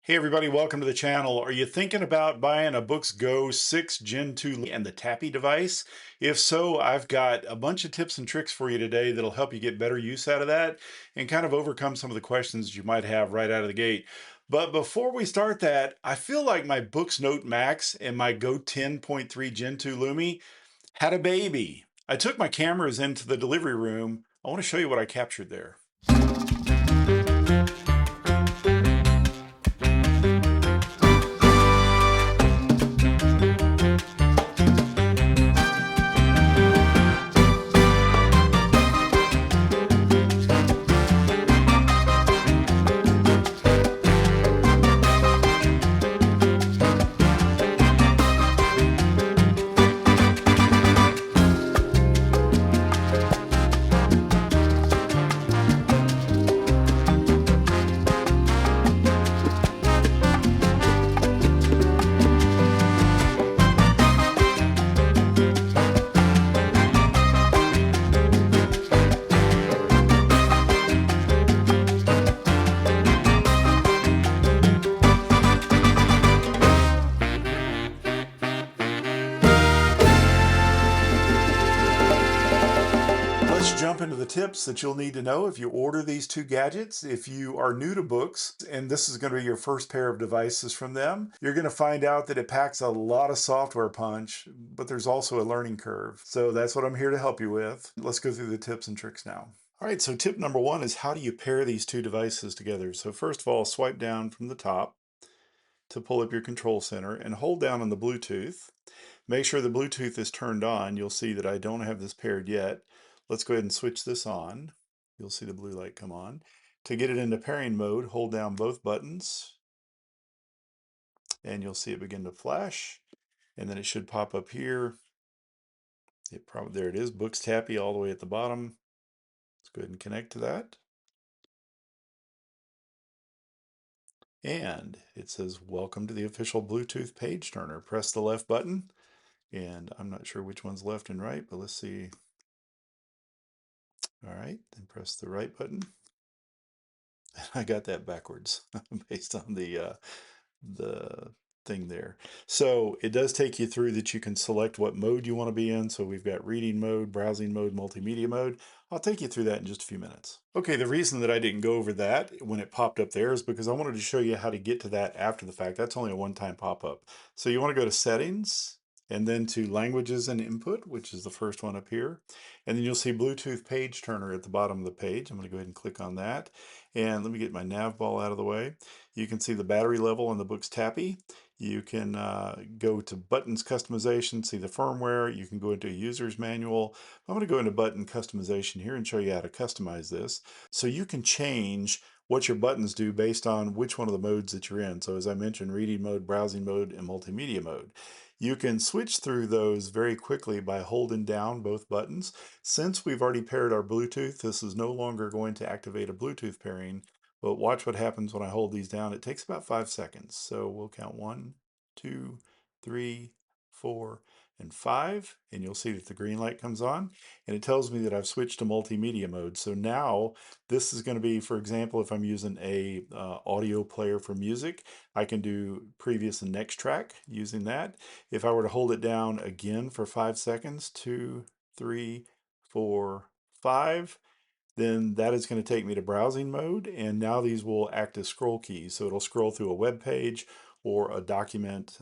Hey everybody, welcome to the channel. Are you thinking about buying a Boox Go 6 Gen 2 and the Tappy device? If so, I've got a bunch of tips and tricks for you today that'll help you get better use out of that and kind of overcome some of the questions you might have right out of the gate. But before we start that, I feel like my Boox Note Max and my Go 10.3 Gen 2 Lumi had a baby. I took my cameras into the delivery room. I want to show you what I captured there. Let's jump into the tips that you'll need to know if you order these two gadgets. If you are new to Boox and this is going to be your first pair of devices from them, you're going to find out that it packs a lot of software punch, but there's also a learning curve. So that's what I'm here to help you with. Let's go through the tips and tricks now. All right, so tip number one is how do you pair these two devices together? So first of all, swipe down from the top to pull up your control center and hold down on the Bluetooth. Make sure the Bluetooth is turned on. You'll see that I don't have this paired yet. Let's go ahead and switch this on. You'll see the blue light come on. To get it into pairing mode, hold down both buttons and you'll see it begin to flash. And then it should pop up here. There it is, Boox Tappy all the way at the bottom. Let's go ahead and connect to that. And it says, welcome to the official Bluetooth page turner. Press the left button. And I'm not sure which one's left and right, but let's see. All right, then press the right button. I got that backwards based on the thing there. So it does take you through that you can select what mode you want to be in. So we've got reading mode, browsing mode, multimedia mode. I'll take you through that in just a few minutes. Okay, the reason that I didn't go over that when it popped up there is because I wanted to show you how to get to that after the fact. That's only a one-time pop-up. So you want to go to settings and then to languages and input, which is the first one up here. And then you'll see Bluetooth page turner at the bottom of the page. I'm going to go ahead and click on that. And let me get my nav ball out of the way. You can see the battery level on the Boox Tappy. You can go to buttons customization, see the firmware. You can go into a user's manual. I'm going to go into button customization here and show you how to customize this. So you can change what your buttons do based on which one of the modes that you're in. So as I mentioned, reading mode, browsing mode, and multimedia mode. You can switch through those very quickly by holding down both buttons. Since we've already paired our Bluetooth, this is no longer going to activate a Bluetooth pairing, but watch what happens when I hold these down. It takes about 5 seconds. So we'll count 1, 2, 3, 4, and 5, and you'll see that the green light comes on, and it tells me that I've switched to multimedia mode. So now this is going to be, for example, if I'm using a audio player for music, I can do previous and next track using that. If I were to hold it down again for 5 seconds, 2, 3, 4, 5, then that is going to take me to browsing mode, and now these will act as scroll keys. So it'll scroll through a web page or a document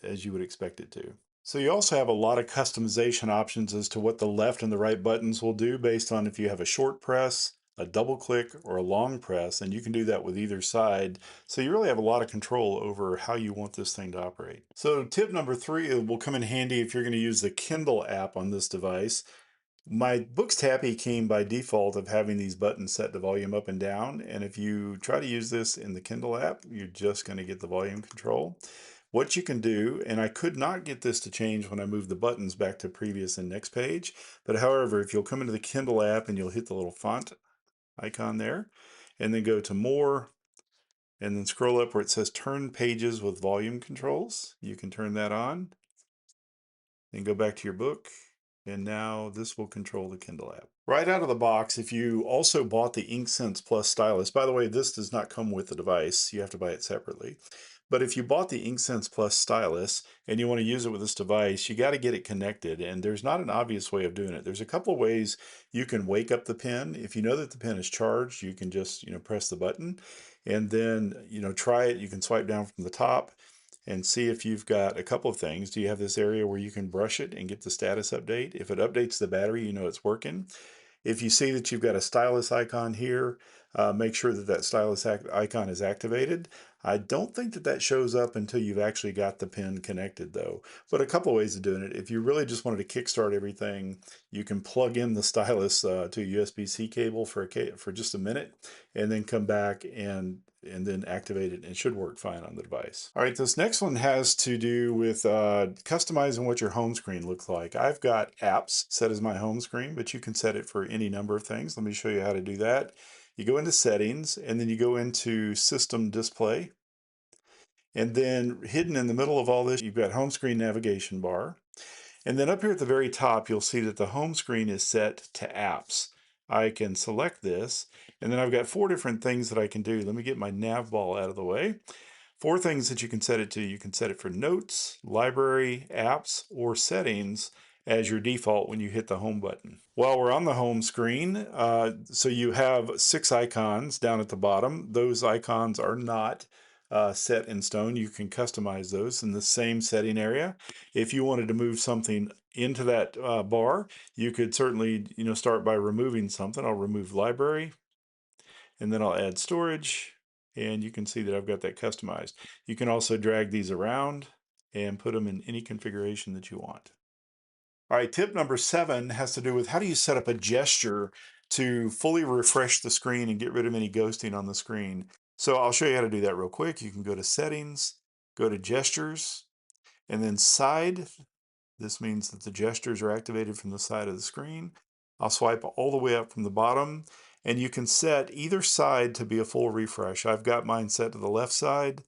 as you would expect it to. So you also have a lot of customization options as to what the left and the right buttons will do based on if you have a short press, a double click, or a long press, and you can do that with either side. So you really have a lot of control over how you want this thing to operate. So tip number 3 will come in handy if you're going to use the Kindle app on this device. My Boox Tappy came by default of having these buttons set to volume up and down, and if you try to use this in the Kindle app, you're just going to get the volume control. What you can do, and I could not get this to change when I moved the buttons back to previous and next page, but however, if you'll come into the Kindle app and you'll hit the little font icon there, and then go to More, and then scroll up where it says Turn Pages with Volume Controls, you can turn that on, then go back to your book, And now this will control the Kindle app. Right out of the box, if you also bought the InkSense Plus stylus, by the way, this does not come with the device. You have to buy it separately. But if you bought the InkSense Plus stylus and you want to use it with this device, you got to get it connected. And there's not an obvious way of doing it. There's a couple of ways you can wake up the pen. If you know that the pen is charged, you can just, press the button and then, try it. You can swipe down from the top and see if you've got a couple of things. Do you have this area where you can brush it and get the status update? If it updates the battery, you know it's working. If you see that you've got a stylus icon here, make sure that that stylus icon is activated. I don't think that that shows up until you've actually got the pen connected though. But a couple of ways of doing it. If you really just wanted to kickstart everything, you can plug in the stylus to a USB-C cable for just a minute and then come back and then activate it, and it should work fine on the device. All right, this next one has to do with customizing what your home screen looks like. I've got apps set as my home screen, but you can set it for any number of things. Let me show you how to do that. You go into settings, and then you go into system display. And then hidden in the middle of all this, you've got home screen navigation bar. And then up here at the very top, you'll see that the home screen is set to apps. I can select this, and then I've got 4 different things that I can do. Let me get my nav ball out of the way. 4 things that you can set it to. You can set it for notes, library, apps, or settings as your default when you hit the home button. While we're on the home screen, so you have 6 icons down at the bottom. Those icons are not set in stone. You can customize those in the same setting area. If you wanted to move something into that bar, you could certainly, start by removing something. I'll remove library, and then I'll add storage, and you can see that I've got that customized. You can also drag these around and put them in any configuration that you want. All right, tip number 7 has to do with how do you set up a gesture to fully refresh the screen and get rid of any ghosting on the screen. So I'll show you how to do that real quick. You can go to settings, go to gestures, and then side. This means that the gestures are activated from the side of the screen. I'll swipe all the way up from the bottom, and you can set either side to be a full refresh. I've got mine set to the left side,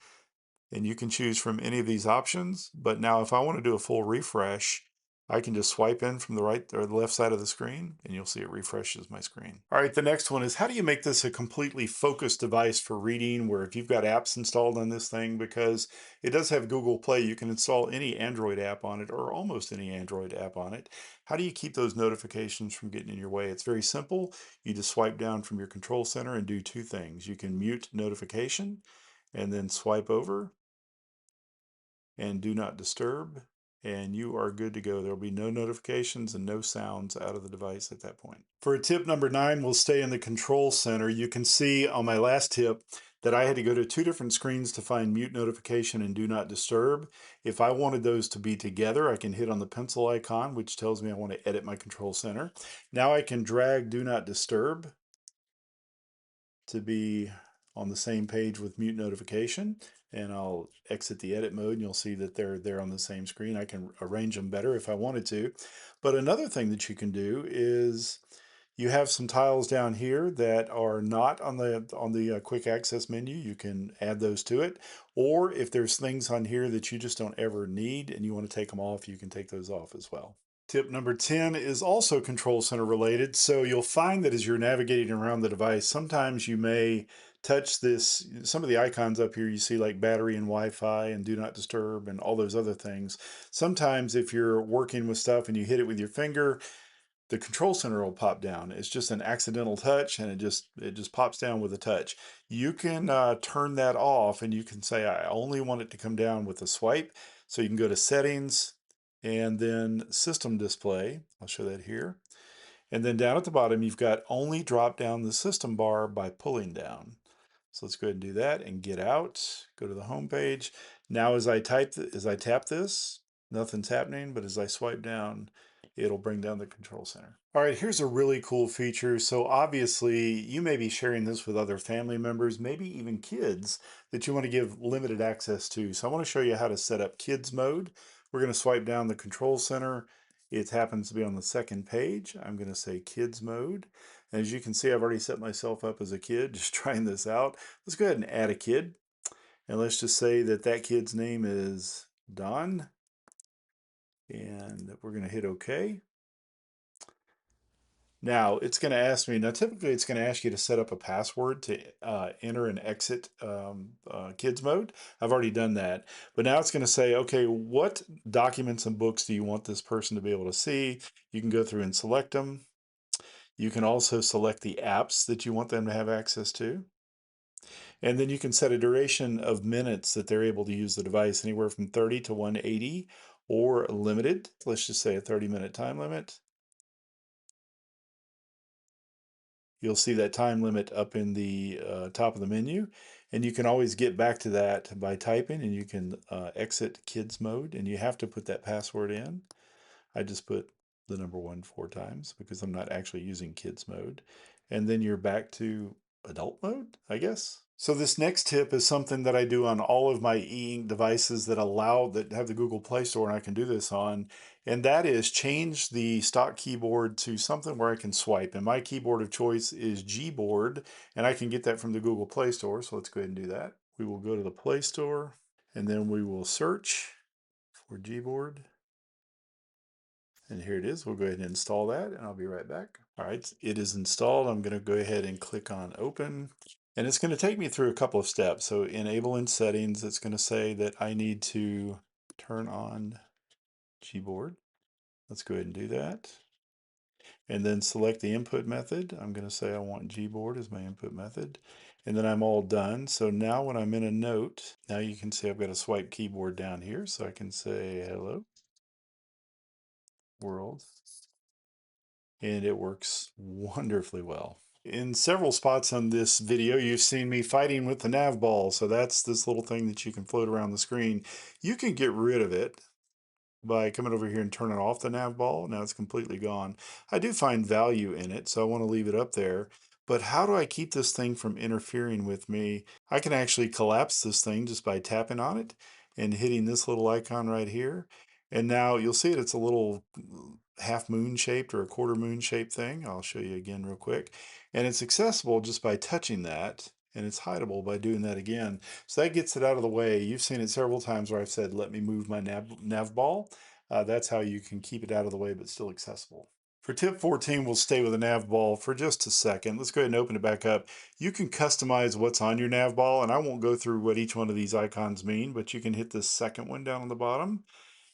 and you can choose from any of these options. But now if I want to do a full refresh, I can just swipe in from the right or the left side of the screen, and you'll see it refreshes my screen. All right, the next one is how do you make this a completely focused device for reading, where if you've got apps installed on this thing, because it does have Google Play, you can install any Android app on it or almost any Android app on it. How do you keep those notifications from getting in your way? It's very simple. You just swipe down from your control center and do 2 things. You can mute notification and then swipe over and do not disturb, and you are good to go. There will be no notifications and no sounds out of the device at that point. For tip number 9, we'll stay in the control center. You can see on my last tip that I had to go to 2 different screens to find mute notification and do not disturb. If I wanted those to be together, I can hit on the pencil icon, which tells me I want to edit my control center. Now I can drag do not disturb to be on the same page with mute notification, and I'll exit the edit mode and you'll see that they're there on the same screen. I can arrange them better if I wanted to. But another thing that you can do is you have some tiles down here that are not on the quick access menu. You can add those to it, or if there's things on here that you just don't ever need and you want to take them off, you can take those off as well. Tip number 10 is also control center related. So you'll find that as you're navigating around the device, sometimes you may touch this, some of the icons up here you see like battery and Wi-Fi and do not disturb and all those other things. Sometimes if you're working with stuff and you hit it with your finger, the control center will pop down. It's just an accidental touch, and it just pops down with a touch. You can turn that off, and you can say I only want it to come down with a swipe. So you can go to settings and then system display. I'll show that here. And then down at the bottom, you've got only drop down the system bar by pulling down. So let's go ahead and do that and get out, go to the home page. Now as I tap this, nothing's happening, but as I swipe down, it'll bring down the control center. All right, here's a really cool feature. So obviously you may be sharing this with other family members, maybe even kids that you want to give limited access to. So I want to show you how to set up kids mode. We're going to swipe down the control center. It happens to be on the second page. I'm going to say kids mode. And as you can see, I've already set myself up as a kid, just trying this out. Let's go ahead and add a kid. And let's just say that that kid's name is Don. And we're going to hit OK. Now it's going to ask me, now typically it's going to ask you to set up a password to enter and exit kids mode. I've already done that, but now it's going to say, okay, what documents and books do you want this person to be able to see? You can go through and select them. You can also select the apps that you want them to have access to. And then you can set a duration of minutes that they're able to use the device, anywhere from 30 to 180 or limited. Let's just say a 30-minute time limit. You'll see that time limit up in the top of the menu, and you can always get back to that by typing, and you can exit kids mode, and you have to put that password in. I just put the number 1 4 times because I'm not actually using kids mode. And then you're back to adult mode, I guess. So this next tip is something that I do on all of my e-ink devices that have the Google Play Store, and I can do this on, and that is change the stock keyboard to something where I can swipe. And my keyboard of choice is Gboard, and I can get that from the Google Play Store. So let's go ahead and do that. We will go to the Play Store, and then we will search for Gboard. And here it is. We'll go ahead and install that, and I'll be right back. All right, it is installed. I'm going to go ahead and click on open, and it's going to take me through a couple of steps. So enable in settings, it's going to say that I need to turn on Gboard. Let's go ahead and do that. And then select the input method. I'm going to say I want Gboard as my input method. And then I'm all done. So now when I'm in a note, now you can see I've got a swipe keyboard down here. So I can say hello world, and it works wonderfully well. In several spots on this video, you've seen me fighting with the nav ball. So that's this little thing that you can float around the screen. You can get rid of it by coming over here and turning off the nav ball. Now it's completely gone. I do find value in it, so I want to leave it up there. But how do I keep this thing from interfering with me? I can actually collapse this thing just by tapping on it and hitting this little icon right here. And now you'll see it's a little half moon shaped or a quarter moon shaped thing. I'll show you again real quick. And it's accessible just by touching that, and it's hideable by doing that again. So that gets it out of the way. You've seen it several times where I've said, let me move my nav ball. That's how you can keep it out of the way but still accessible. For tip 14, we'll stay with the nav ball for just a second. Let's go ahead and open it back up. You can customize what's on your nav ball, and I won't go through what each one of these icons mean, but you can hit this second one down on the bottom.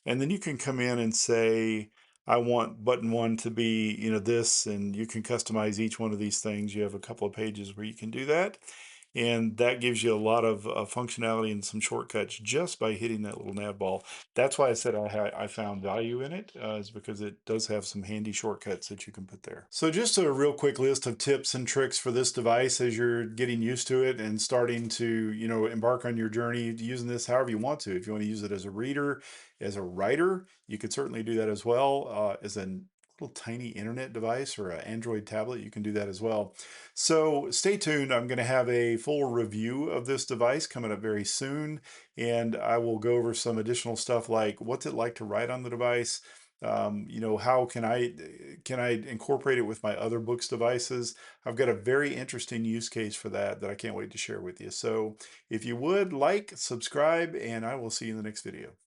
And then you can come in and say, I want button 1 to be, this, and you can customize each one of these things. You have a couple of pages where you can do that. And that gives you a lot of functionality and some shortcuts just by hitting that little nav ball. That's why I said I found value in it, is because it does have some handy shortcuts that you can put there. So just a real quick list of tips and tricks for this device as you're getting used to it and starting to, embark on your journey using this however you want to. If you want to use it as a reader, as a writer, you could certainly do that as well. As a little tiny internet device or an Android tablet, you can do that as well. So stay tuned. I'm going to have a full review of this device coming up very soon, and I will go over some additional stuff like what's it like to write on the device. How can I incorporate it with my other Boox devices? I've got a very interesting use case for that I can't wait to share with you. So if you would, like, subscribe, and I will see you in the next video.